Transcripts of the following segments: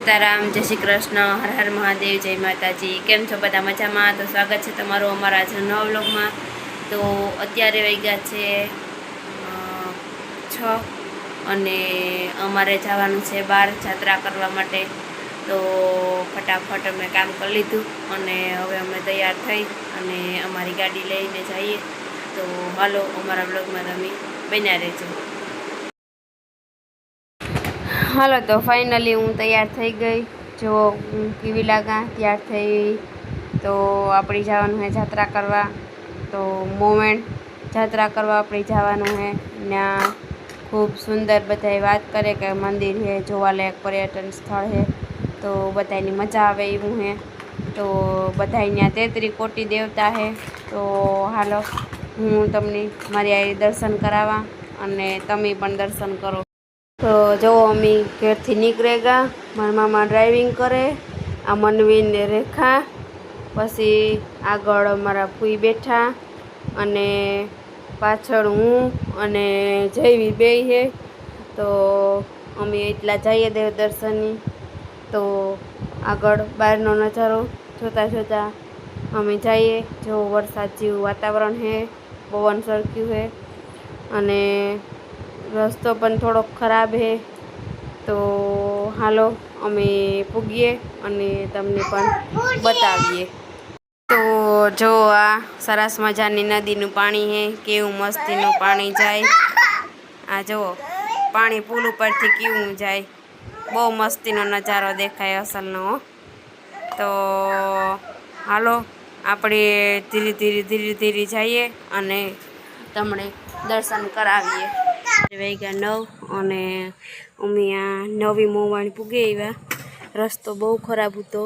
સીતારામ, જય શ્રી કૃષ્ણ, હર હર મહાદેવ, જય માતાજી। કેમ છો બધા? મજામાં? તો સ્વાગત છે તમારું અમારા આજના નવા વ્લોગમાં। તો અત્યારે વાગ્યા છે 6 અને અમારે જવાનું છે બહાર જાત્રા કરવા માટે। તો ફટાફટ અમે કામ કરી લીધું અને હવે અમે તૈયાર થઈ અને અમારી ગાડી લઈને જઈએ। તો હાલો અમારા વ્લોગમાં તમે બન્યા રહેજો। હાલો તો ફાઇનલી હું તૈયાર થઈ ગઈ। જો હું કેવી લાગા તૈયાર થઈ। તો આપણી જવાનું છે જાત્રા કરવા। તો મોમેન્ટ જાત્રા કરવા આપણી જવાનું છે। ત્યાં ખૂબ સુંદર બધાય વાત કરે કે મંદિર છે, જોવાલાયક પર્યટન સ્થળ છે। તો બધાની મજા આવે એવું છે। તો બધા ત્યાં 33 કોટી દેવતા છે। તો હાલો હું તમને મારી આ દર્શન કરાવવા અને તમે પણ દર્શન કરો। તો જો અમે ઘેરથી નીકળે ગયા, મારા મામા ડ્રાઇવિંગ કરે, આ મનવીન ને રેખા, પછી આગળ મારા ફૂઈ બેઠા અને પાછળ હું અને જયવી બેય છે। તો અમે એટલા જઈએ દેવ દર્શનની। તો આગળ બહારનો નજારો જોતા જોતા અમે જઈએ। જો વરસાદ જેવું વાતાવરણ છે, પવન સરખ્યું છે અને રસ્તો પણ થોડોક ખરાબ છે। તો હાલો અમે પૂગીએ અને તમને પણ બતાવીએ। તો જો આ સરસ મજાની નદીનું પાણી છે, કેવું મસ્તીનું પાણી જાય। આ જુઓ પાણી પુલ ઉપરથી કેવું જાય, બહુ મસ્તીનો નજારો દેખાય અસલનો। તો હાલો આપણે ધીરે ધીરે ધીરે ધીરે જઈએ અને તમને દર્શન કરાવીએ। વાગ્યા 9 અને અમે આ નવી મોવાણી પૂગી આવ્યા। રસ્તો બહુ ખરાબ હતો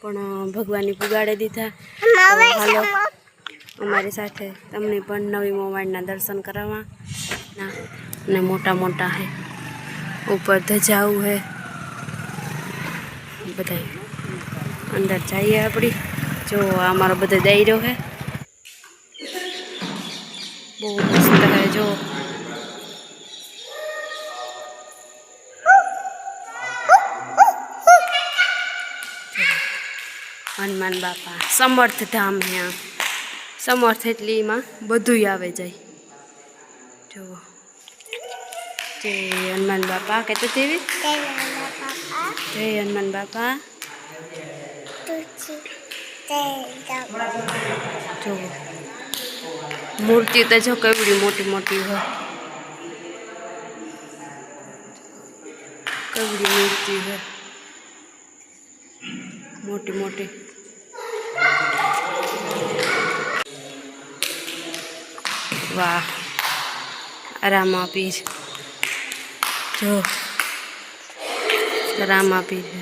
પણ ભગવાને પુગાડી દીધા। તો હાલો અમારી સાથે તમને પણ નવી મોવાણીના દર્શન કરાવવા। ને મોટા મોટા છે, ઉપર ધજાવું છે બધા। અંદર જઈએ આપણી। જો અમારો બધો દાયરો છે, બહુ મસ્ત છે। જો હનુમાન બાપા સમર્થ ધામ છે। આમ સમર્થ એટલે એમાં બધું આવે જાય। જુઓ જય હનુમાન બાપા કહેતો તેવી, જય હનુમાન બાપા। જો મૂર્તિ તો જો કેવડી મોટી મોટી હોય, કેવડી મૂર્તિ હોય મોટી મોટી। વાહ રામાપીર, જો રામાપીર છે।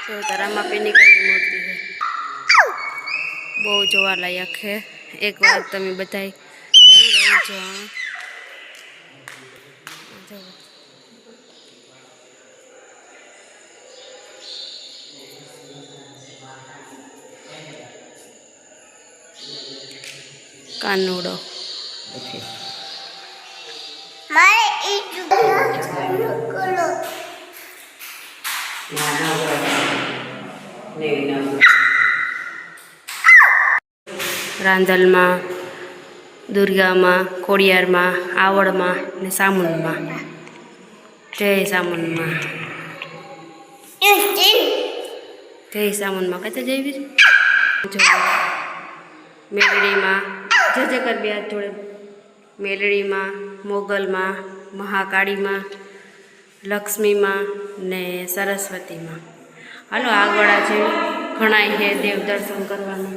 જો રામાપીરની કેવડી મૂર્તિ છે, બહુ જોવાલાયક છે। એક વાર તમે બધાય જરૂર આવજો। કાનુડો રાંદલમાં, દુર્ગામાં, ખોડિયારમાં, આવડમાં ને સામુંડમાં। જય સામુંડમાં, જય સામુંડમાં કહેતા જયવીર। જો મેલડીમાં જય જય કર બે હાથ જોડે। મેલડીમાં, મોગલમાં, મહાકાળીમાં, લક્ષ્મીમાં ને સરસ્વતીમાં। હાલો આગળ આજે ઘણાય છે દેવ દર્શન કરવાનું।